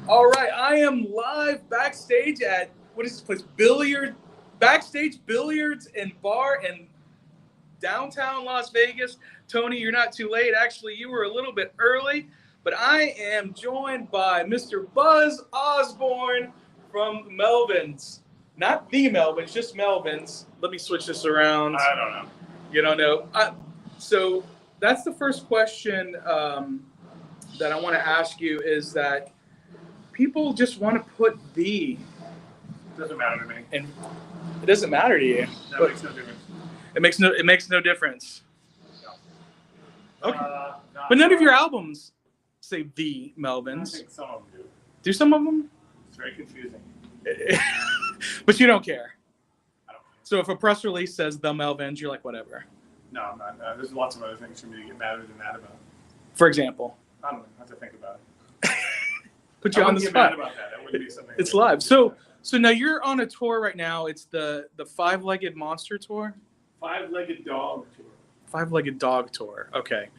All right, I am live backstage at, what is this place? Backstage Billiards and Bar in downtown Las Vegas. Tony, you're not too late. Actually, you were a little bit early, but I am joined by Mr. Buzz Osborne from Melvins. Not the Melvins, just Melvins. Let me switch this around. I don't know. You don't know. So that's the first question that I want to ask you is that people just want to put the. Doesn't matter to me. And it doesn't matter to you. That makes no difference. It makes no difference. No. Okay. But none of your albums say the Melvins. I think some of them do. Do some of them? It's very confusing. But you don't care. I don't. So if a press release says the Melvins, you're like, whatever. No, I'm not. There's lots of other things for me to get mad about. For example. I don't know. I have to think about it. Put you on the spot. Mad about that. That wouldn't be something. It's live. So now you're on a tour right now. It's the Five-Legged Monster Tour? Five-Legged Dog Tour. Five-Legged Dog Tour. Okay.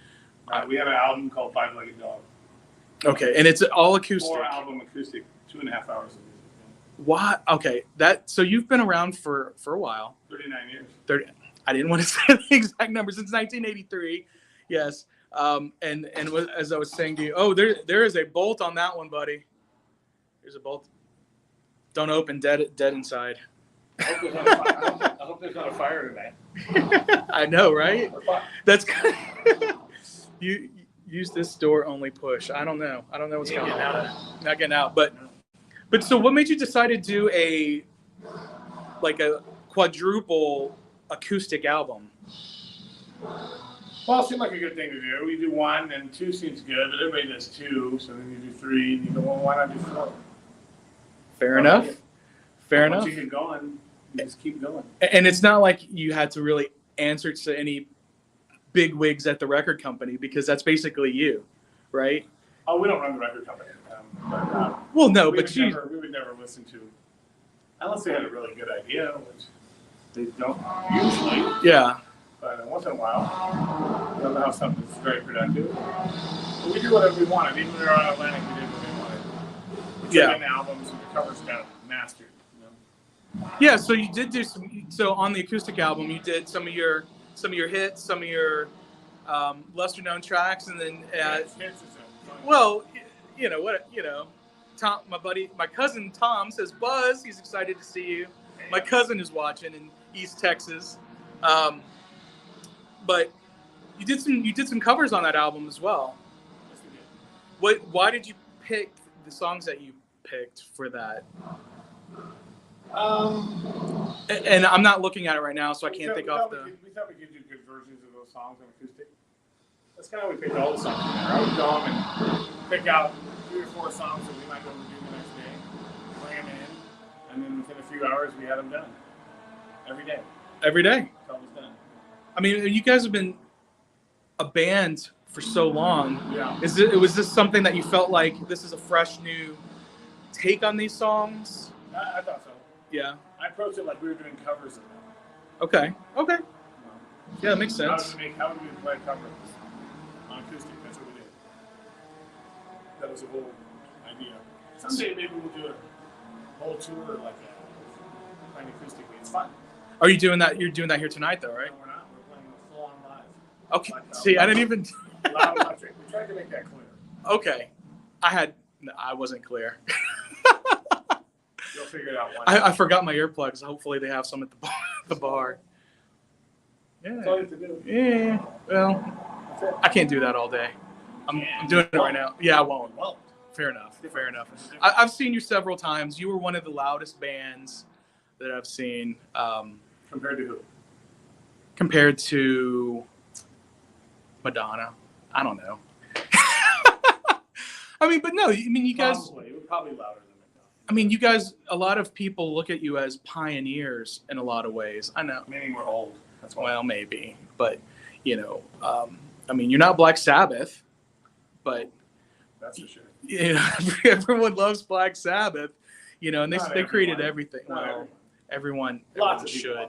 We have an album called Five-Legged Dog. Okay, and it's all acoustic. 4-album acoustic, 2.5 hours of music. What? Okay, so you've been around for a while. 39 years. 30. I didn't want to say the exact number, since 1983. Yes. And as I was saying to you, there is a bolt on that one, buddy. There's a bolt. Don't open. Dead inside. I hope there's not a fire tonight. I know, right? That's good. You use this door only push. I don't know what's going on. Not getting out. But so what made you decide to do a quadruple acoustic album? Well, it seemed like a good thing to do. We do 1 and 2 seems good, but everybody does 2, so then you do 3, and you go, well, why not do 4? Fair enough. Once you get going, you just keep going. And it's not like you had to really answer to any big wigs at the record company, because that's basically you, right? Oh, we don't run the record company. Well, no, we but would never listen to, unless they had a really good idea, which they don't usually. Yeah. But once in a while, they'll have something that's very productive. But we do whatever we wanted. Even when we were on Atlantic, we did what we wanted. We took in albums and the covers got mastered. Yeah, so you did do some. So on the acoustic album, you did some of your hits, some of your lesser known tracks, and then Tom, my cousin Tom says, Buzz, he's excited to see you. My cousin is watching in East Texas, but you did some covers on that album as well. Yes, we did. Why did you pick the songs that you picked for that? And I'm not looking at it right now, so I can't think off the. We thought we could do good versions of those songs on acoustic. That's kind of how we picked all the songs. I would go home and pick out 3 or 4 songs that we might be able to do the next day, bring them in, and then within a few hours we had them done. Every day. Every day. It's always done. I mean, you guys have been a band for so long. Yeah. Was this something that you felt like this is a fresh new take on these songs? I thought so. Yeah. I approached it like we were doing covers of them. Okay. Yeah, that makes sense. How would we play covers on acoustic? That's what we did. That was the whole idea. Someday maybe we'll do a whole tour like that, playing acoustically. It's fun. Are you doing that? You're doing that here tonight, though, right? No, we're not. We're playing full on live. Okay. See, I didn't even. Loud electric. We tried to make that clear. Okay. I wasn't clear. You'll figure it out one I forgot my earplugs. Hopefully they have some at the bar. Yeah. That's all you have to do. Yeah. Well, I can't do that all day. I'm doing it right now. Yeah, I won't. Well, Fair enough. I've seen you several times. You were one of the loudest bands that I've seen. Compared to who? Compared to Madonna. I don't know. I mean, but no. I mean, you guys. Probably louder than Madonna. I mean, you guys. A lot of people look at you as pioneers in a lot of ways. I know. Meaning we're old. That's why. Well, maybe, but I mean, you're not Black Sabbath, but that's for sure. Everyone loves Black Sabbath, and they created everything. Well, everyone should.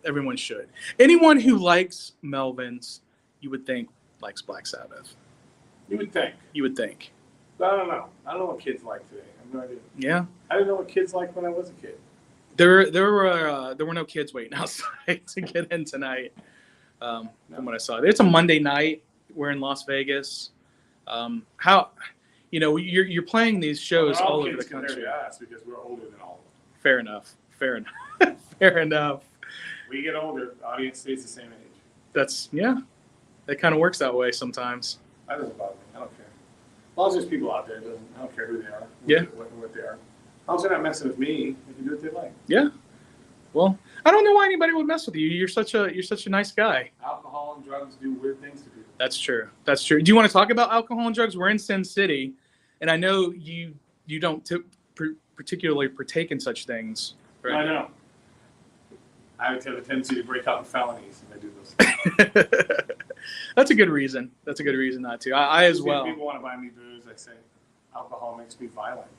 Everyone should. Anyone who likes Melvins, you would think likes Black Sabbath. You would think. You would think. I don't know. I don't know what kids like today. I have no idea. Yeah. I didn't know what kids like when I was a kid. There were no kids waiting outside to get in tonight. From what I saw, it's a Monday night. We're in Las Vegas. How, you're playing these shows all over the country. Us because we're older than all of them. Fair enough. Fair enough. We get older, the audience stays the same age. It kind of works that way sometimes. That doesn't bother me. I don't care. As long as there's people out there, I don't care who they are. What they are. As long as they're not messing with me, they can do what they like. Yeah. Well, I don't know why anybody would mess with you. You're such a nice guy. Alcohol and drugs do weird things to people. That's true. Do you want to talk about alcohol and drugs? We're in Sin City, and I know you don't particularly partake in such things. Right? I know. I have a tendency to break out in felonies if I do those things. That's a good reason. That's a good reason not to. I as well. If people want to buy me booze, I say, alcohol makes me violent.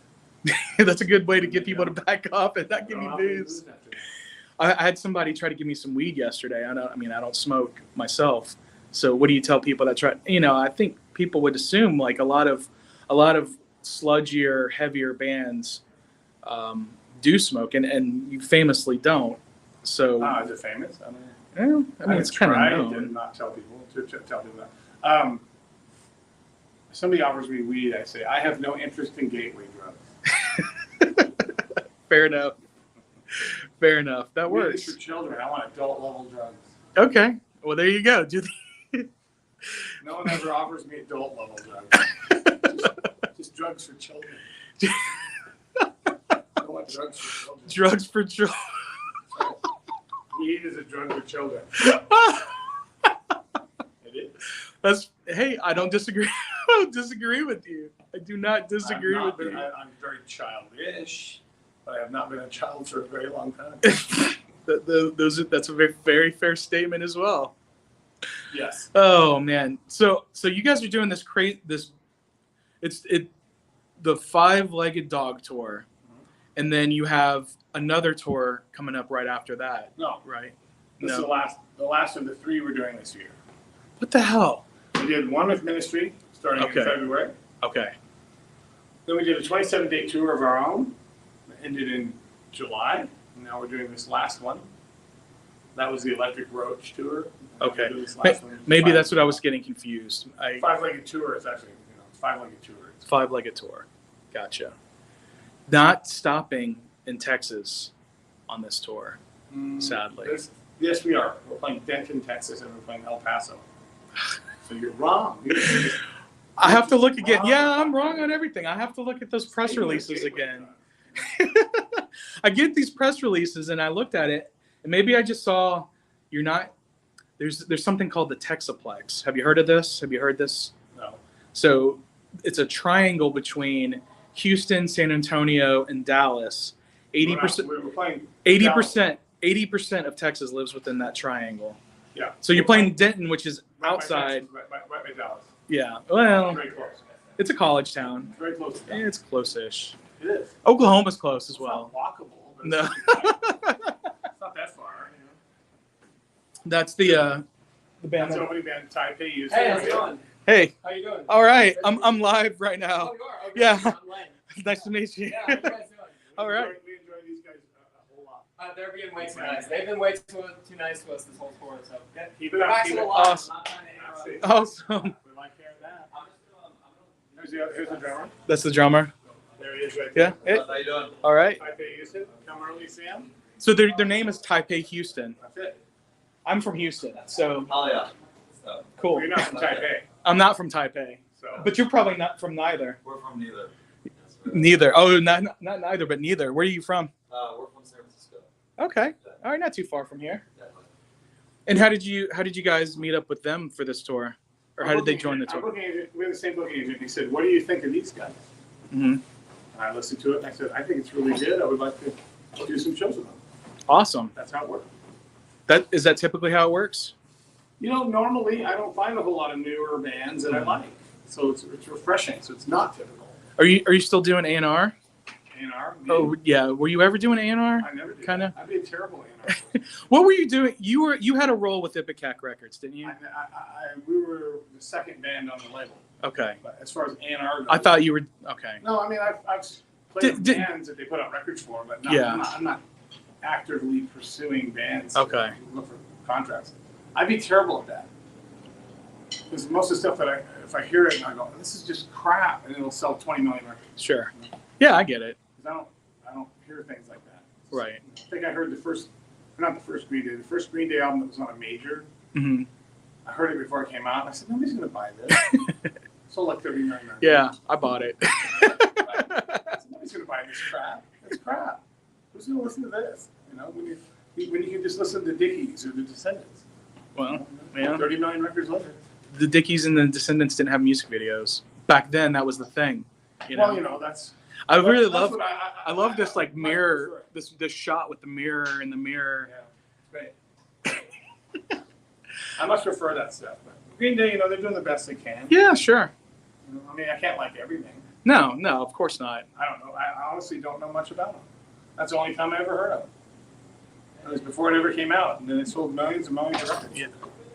That's a good way to get people to back off and not give me booze. I had somebody try to give me some weed yesterday. I don't smoke myself. So what do you tell people that try? I think people would assume like a lot of sludgier, heavier bands do smoke, and you famously don't. So is it famous? it's kind of known. To not tell people. To tell people that. Somebody offers me weed, I say I have no interest in gateway drugs. Fair enough. That works. Weed is for children. I want adult level drugs. Okay. Well, there you go. No one ever offers me adult level drugs. just drugs for children. I want drugs for children. Drugs for children. Weed is a drug for children. It is. Hey, I don't disagree. I don't disagree with you. I do not disagree with you. I'm very childish, but I have not been a child for a very long time. That's a very, very fair statement as well. Yes. Oh man. So you guys are doing the 5-legged dog tour, and then you have another tour coming up right after that. No. Right. This is the last of the 3 we're doing this year. What the hell? We did one with Ministry starting in February. Okay. Then we did a 27-day tour of our own that ended in July. And now we're doing this last one. That was the Electric Roach tour. Okay. Maybe that's what I was getting confused. 5-legged tour is actually, 5-legged tour. 5-legged tour. Gotcha. Not stopping in Texas on this tour, sadly. Yes, we are. We're playing Denton, Texas, and we're playing El Paso. So you're wrong. I have to look again. Yeah, I'm wrong on everything. I have to look at those press releases again. I get these press releases, and I looked at it, and maybe I just saw you're not. There's something called the Texaplex. Have you heard of this? Have you heard this? No. So it's a triangle between Houston, San Antonio, and Dallas. 80%. We're playing 80%. 80% of Texas lives within that triangle. Yeah. So you're playing Denton, which is outside. Right by Dallas. Yeah. Well, very close. It's a college town. It's very close. It's close-ish. It is. Oklahoma's close as well. It's not walkable. But No. It's not that far. That's the band. That's the opening band Taipei used. Hey, how's it going? Hey. How you doing? All right. I'm live right now. Oh, you are? Okay. Yeah. I'm Len. Nice to meet you. Yeah, how you guys doing? All right. We enjoy these guys a whole lot. They're being way too nice. They've been way too nice to us this whole tour. So Keep it up. Keep it up. Awesome. I'm not trying to interrupt. Awesome. We like hearing that. Here's the drummer. That's the drummer. There he is right Yeah. there. How you doing? All right. Taipei Houston. Come early, Sam. So their name is Taipei Houston. That's it. I'm from Houston, so Oh yeah. cool. Well, you're not from Taipei. I'm not from Taipei, So. but you're probably not from neither. We're from neither. Neither. Oh, not neither, but neither. Where are you from? We're from San Francisco. Okay. All right, not too far from here. Yeah. And how did you guys meet up with them for this tour, or how did they join the tour? We have the same booking agent. He said, "What do you think of these guys?" Mm-hmm. And I listened to it and I said, "I think it's really good. I would like to do some shows with them." Awesome. That's how it works. Is that typically how it works? Normally I don't find a whole lot of newer bands that I like, so it's refreshing. So it's not typical. Are you still doing A&R? A&R. Oh yeah. Were you ever doing A&R? I never did. Kinda. I'd be a terrible A&R. What were you doing? You had a role with Ipecac Records, didn't you? We were the second band on the label. Okay. But as far as A&R goes, I thought you were okay. No, I mean I've played with bands that they put out records for, but not, Yeah. I'm not actively pursuing bands. Okay. To look for contracts. I'd be terrible at that. Because most of the stuff that if I hear it, I go, this is just crap, and it'll sell 20 million records. Sure. Yeah, I get it. Because I don't hear things like that. Right. I think I heard the first Green Day album that was on a major. Mm-hmm. I heard it before it came out, and I said, nobody's going to buy this. Sold like 39 records. Yeah, I bought it. I said, nobody's going to buy this crap. It's crap. Who's going to listen to this? You know, when you can just listen to Dickies or the Descendants. Well, yeah. 30 million records later. The Dickies and the Descendants didn't have music videos. Back then, that was the thing. Well, you know, that's... I really love. what I love this like mirror, this shot with the mirror in the mirror. Yeah, it's great. I much prefer that stuff. But Green Day, you know, they're doing the best they can. Yeah, sure. You know, I mean, I can't like everything. No, of course not. I don't know. I honestly don't know much about them. That's the only time I ever heard of them. It was before it ever came out, and then it sold millions and millions of records. Yeah.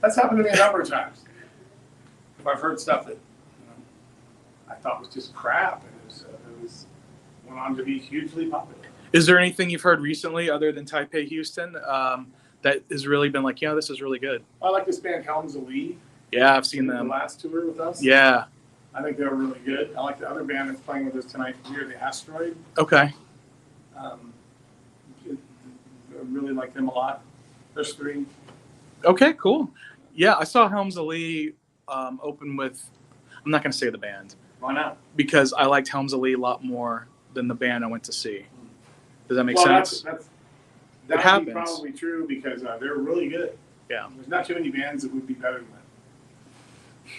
That's happened to me a number of times. If I've heard stuff that I thought was just crap, and it went on to be hugely popular. Is there anything you've heard recently other than Taipei Houston that has really been like, yeah, this is really good? I like this band Helms Elite. Yeah, I've seen The them. last tour with us. Yeah. I think they're really good. I like the other band that's playing with us tonight here, the Asteroid. Okay. I really like them a lot. There's three. Okay, cool. Yeah, I saw Helms Elite open with, I'm not going to say the band. Why not? Because I liked Helms Elite a lot more than the band I went to see. Does that make sense? That It would happens. be probably true because they're really good. Yeah. There's not too many bands that would be better than them.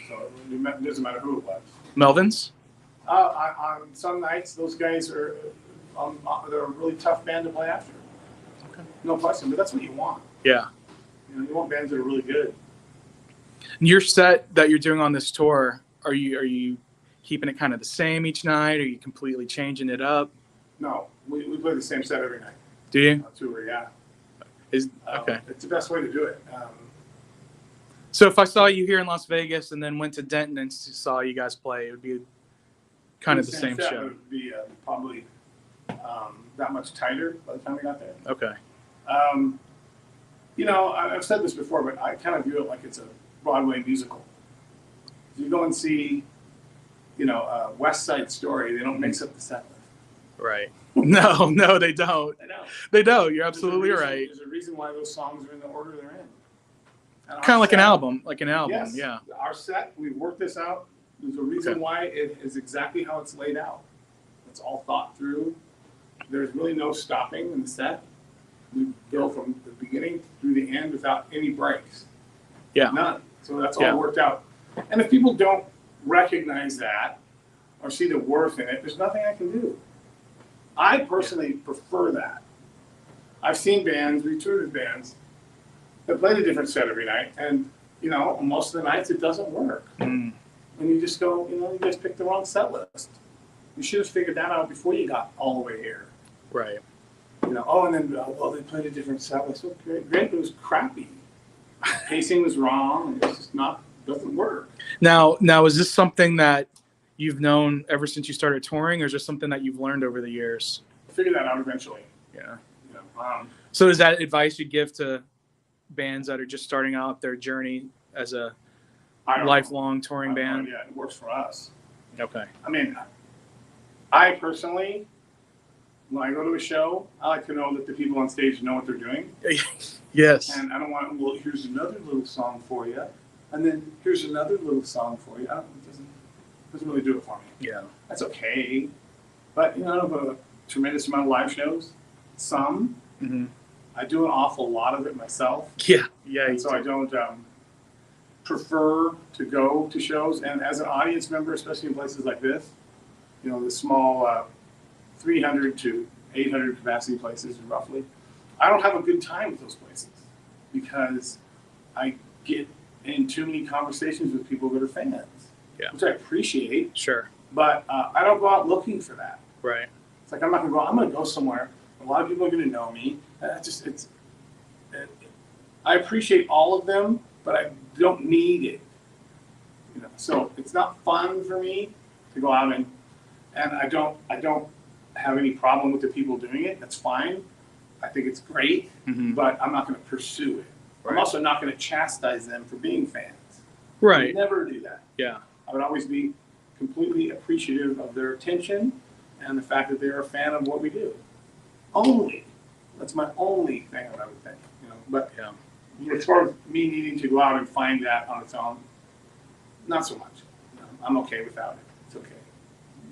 So it doesn't matter who it was. Melvins? On some nights, those guys are they're a really tough band to play after. Okay. No question, but that's what you want. Yeah. You know, you want bands that are really good. And your set that you're doing on this tour, are you keeping it kind of the same each night? Are you completely changing it up? No, we play the same set every night. Do you? On tour, yeah. Okay. It's the best way to do it. So if I saw you here in Las Vegas and then went to Denton and saw you guys play, it would be kind of the same set show. would be probably that much tighter by the time we got there. Okay. You know, I've said this before, but I kind of view it like it's a Broadway musical. If you go and see, you know, West Side Story, they don't mix up the set list. Right. No, they don't. They don't. They don't. You're absolutely right. There's a reason why those songs are in the order they're in. Kind of like an album. Yes, Yeah. Our set, we worked this out. There's a reason why it is exactly how it's laid out. It's all thought through. There's really no stopping in the set. We go from the beginning through the end without any breaks. Yeah. None. So that's all worked out. And if people don't recognize that or see the worth in it, there's nothing I can do. I personally prefer that. I've seen bands, we toured with bands, that played a different set every night, and you know, most of the nights it doesn't work. And you just go, you know, you guys picked the wrong set list. You should have figured that out before you got all the way here. Right. You know, oh, and then they played a different set list. So great, it was crappy. Pacing was wrong. It's just doesn't work. Now, is this something that you've known ever since you started touring, or is this something that you've learned over the years? Figure that out eventually. Yeah. You know, So is that advice you give to bands that are just starting out their journey as a lifelong touring band? Yeah, it works for us. Okay. I mean, I personally, when I go to a show, I like to know that the people on stage know what they're doing. Yes. And I don't want, well, here's another little song for you, and then here's another little song for you. It doesn't really do it for me. Yeah. That's okay. But, you know, I don't have a tremendous amount of live shows. Some. Mm-hmm. I do an awful lot of it myself. Yeah. And so I don't prefer to go to shows. And as an audience member, especially in places like this, you know, the small 300 to 800 capacity places roughly, I don't have a good time with those places because I get in too many conversations with people that are fans, which I appreciate. Sure. But I don't go out looking for that. Right. It's like I'm going to go somewhere. A lot of people are going to know me. I appreciate all of them, but I don't need it. You know, so it's not fun for me to go out and I don't have any problem with the people doing it. That's fine. I think it's great, but I'm not going to pursue it. Right. I'm also not going to chastise them for being fans. Right. I'd never do that. Yeah. I would always be completely appreciative of their attention and the fact that they're a fan of what we do. Only. That's my only thing that I would think. You know, but as far as me needing to go out and find that on its own, not so much. You know, I'm okay without it. It's okay.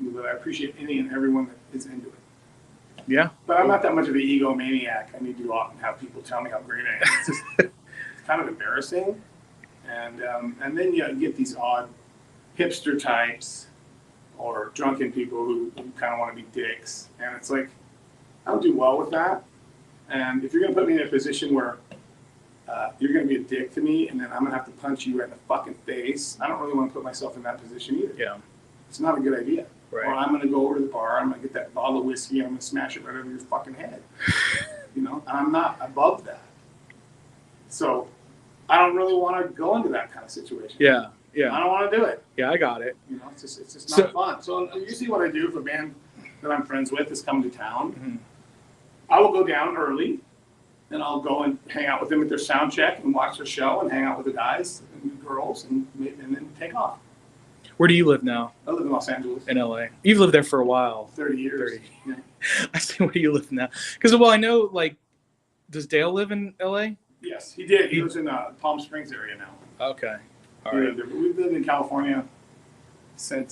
But I appreciate any and everyone that is into it. Yeah. But I'm not that much of an egomaniac. I need to go out and have people tell me how great I am. It's just it's kind of embarrassing. And then you get these odd hipster types or drunken people who kind of want to be dicks. And it's like, I don't do well with that. And if you're going to put me in a position where you're going to be a dick to me and then I'm going to have to punch you right in the fucking face, I don't really want to put myself in that position either. Yeah. It's not a good idea. Right. Or I'm going to go over to the bar, I'm going to get that bottle of whiskey, and I'm going to smash it right over your fucking head. You know, and I'm not above that. So I don't really want to go into that kind of situation. Yeah. Yeah. I don't want to do it. Yeah, I got it. You know, it's just not fun. So usually what I do if a band that I'm friends with is coming to town, I will go down early, and I'll go and hang out with them at their sound check and watch their show and hang out with the guys and the girls and then take off. Where do you live now? I live in Los Angeles. In LA. You've lived there for a while. 30 years. 30. Yeah. I see. Where do you live now? Because, well, I know, like, does Dale live in LA? Yes, he did. He lives in Palm Springs area now. Okay. All right. We've lived in California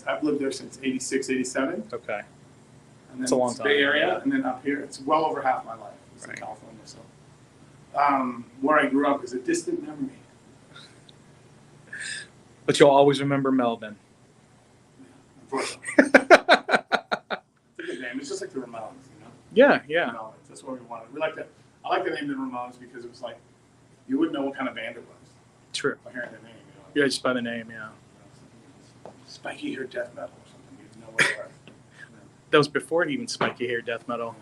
I've lived there since 86, 87. Okay. And then It's a long time. Bay Area, Yeah. and then up here, it's well over half my life. It's in California, so. Where I grew up is a distant memory. But you'll always remember Melvin. Unfortunately. It's a good name. It's just like the Ramones, you know? Yeah, yeah. Ramones. That's what we wanted. I like the name the Ramones because it was like, you wouldn't know what kind of band it was True. by hearing the name. You know? Yeah, just by the name, yeah. Spiky hair death metal or something. You didn't know what it was. That was before even spiky hair death metal.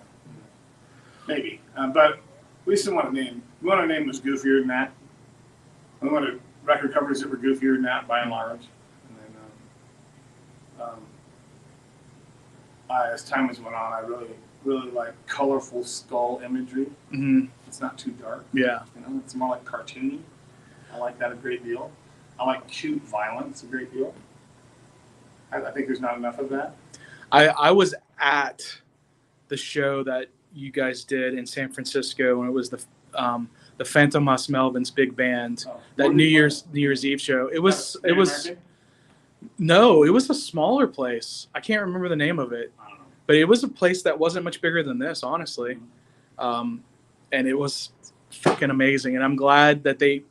Maybe. But we still want a name. We want a name that was goofier than that. We wanted record covers that were goofier than that by and large. And then as time has went on, I really like colorful skull imagery. Mm-hmm. It's not too dark. Yeah. You know, it's more like cartoony. I like that a great deal. I like cute violence a great deal. I think there's not enough of that. I was at the show that you guys did in San Francisco, and it was the Fantomas Melvins big band. That New Year's Eve show. It was no, it was a smaller place. I can't remember the name of it, I don't know. but it was a place that wasn't much bigger than this, honestly. And it was freaking amazing, and I'm glad that they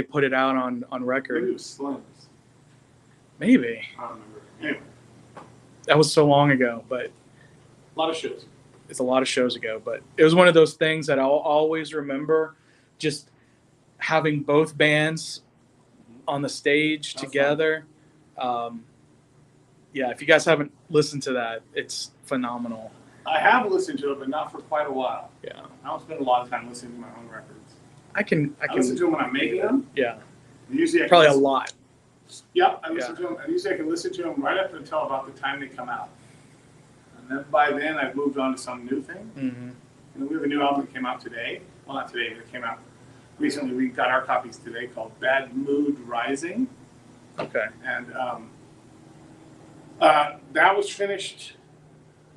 put it out on record. Maybe it was Slims. Maybe. I don't remember. Anyway, That was so long ago, but a lot of shows. it's a lot of shows ago. But it was one of those things that I'll always remember, just having both bands on the stage together. Yeah, if you guys haven't listened to that, it's phenomenal. I have listened to it, but not for quite a while. Yeah, I don't spend a lot of time listening to my own records. I can listen to them when I'm making them. Yeah, Usually I probably a listen, lot. Yeah, I listen to them. And usually I can listen to them right up until about the time they come out. And then by then I've moved on to some new thing. Mm-hmm. And we have a new album that came out today. Well, not today, but it came out recently. We got our copies today called Bad Mood Rising. Okay. And that was finished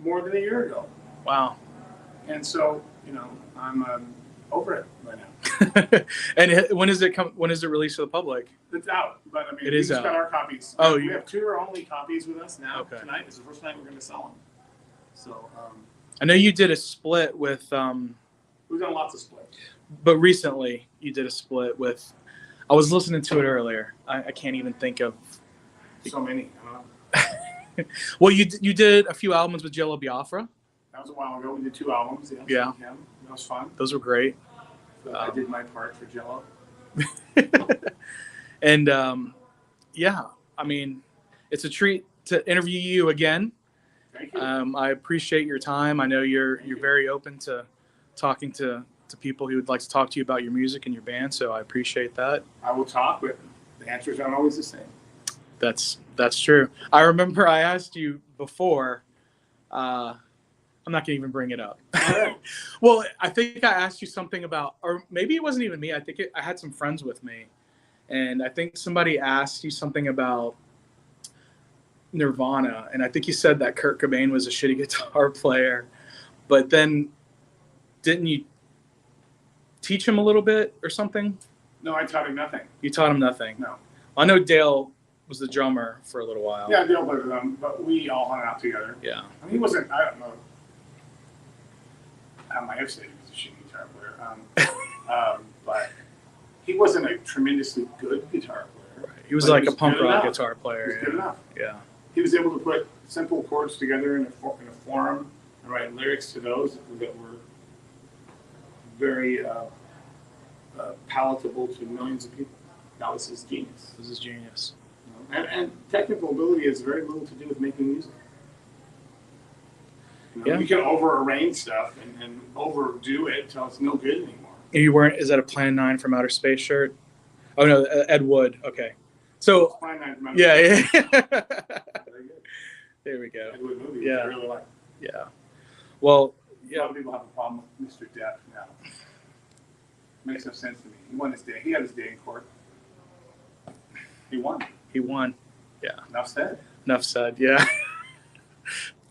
more than a year ago. Wow. And so, you know, I'm over it right now. And when is it released to the public? It's out, but I mean, It we is just out. got our copies. Oh, we you- have tour-only copies with us now. Okay. Tonight is the first night we're going to sell them. So I know you did a split with, we've done lots of splits. but recently you did a split with. I was listening to it earlier. I can't even think of. So many. I don't know. Well, you did a few albums with Jello Biafra. That was a while ago. We did 2 albums. Yes, Yeah. with him. That was fun. Those were great. So I did my part for Jello. And yeah, I mean, it's a treat to interview you again. Thank you. I appreciate your time. I know you're very open to talking to people who would like to talk to you about your music and your band, so I appreciate that. I will talk, but the answers aren't always the same. That's true. I remember I asked you before. I'm not gonna even bring it up. Well, I think I asked you something about, or maybe it wasn't even me. I think I had some friends with me, and I think somebody asked you something about Nirvana, and I think you said that Kurt Cobain was a shitty guitar player, but then didn't you teach him a little bit or something? No, I taught him nothing. You taught him nothing? No. I know Dale was the drummer for a little while. Yeah, Dale played with them, but we all hung out together. Yeah. I mean, he wasn't, I don't know. I might have said he was a shitty guitar player. But he wasn't a tremendously good guitar player. Right. He was But like he a was punk good rock enough. guitar player. He was good enough. Yeah. He was able to put simple chords together in a form and write lyrics to those that were very palatable to millions of people. That was his genius. This is genius. And technical ability has very little to do with making music. Yeah. You can over-arrange stuff and overdo it until it's no good anymore. You weren't? Is that a Plan 9 from Outer Space shirt? Oh no, Ed Wood. Okay. So yeah. Very good. There we go. Ed Wood movie. Yeah. I really like. Yeah. Well, A yeah. lot of people have a problem with Mr. Depp now. Makes no sense to me. He won his day. He had his day in court. He won. He won. Yeah. Enough said. Enough said. Yeah.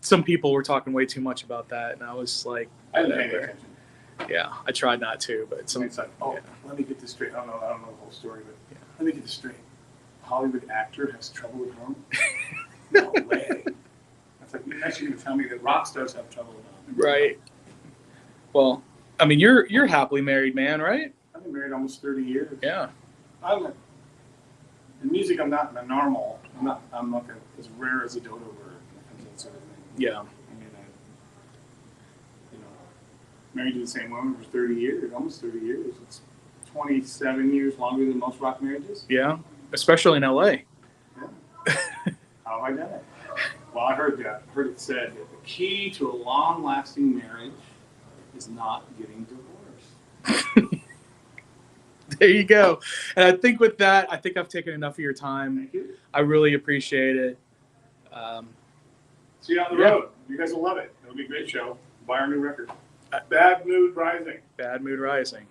Some people were talking way too much about that, and I was like, I didn't pay any whatever. attention. Yeah, I tried not to, but So some. it's like, yeah. let me get this straight. I don't know the whole story, but Yeah. let me get this straight. A Hollywood actor has trouble at home? No way. That's like, you're actually going to tell me that rock stars have trouble at home. Right. Well, I mean, you're happily married man, right? I've been married almost 30 years. Yeah. In music, I'm not normal. I'm like as rare as a dodo bird when it comes to that sort of thing. Yeah. I mean, married to the same woman for 30 years, almost 30 years. It's 27 years longer than most rock marriages. Yeah. Especially in LA. Yeah. How have I done it? Well, I heard that. I heard it said that the key to a long-lasting marriage is not getting divorced. There you go. And I think with that, I think I've taken enough of your time. Thank you. I really appreciate it. See you on the road. You guys will love it. It'll be a great show. Buy our new record. Bad Mood Rising. Bad Mood Rising.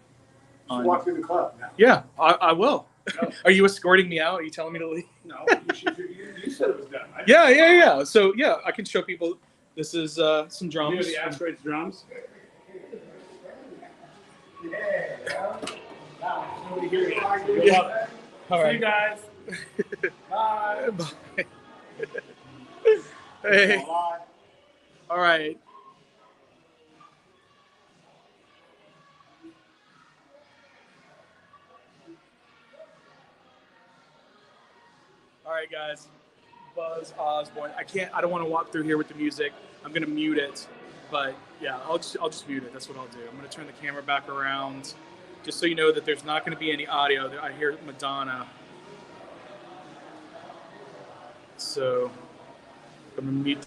Just walk through the club now. Yeah, I will. No. Are you escorting me out? Are you telling me to leave? No, you said it was done. Right? Yeah. So, yeah, I can show people. This is some drums. You have the Asteroids drums. Nobody here yet. So Yeah. love it. All See right. you guys. Bye. Bye. Hey. Bye. All right. All right, guys. Buzz Osborne. I don't want to walk through here with the music. I'm gonna mute it, but yeah, I'll just mute it. That's what I'll do. I'm gonna turn the camera back around, just so you know that there's not gonna be any audio. I hear Madonna. So I'm gonna mute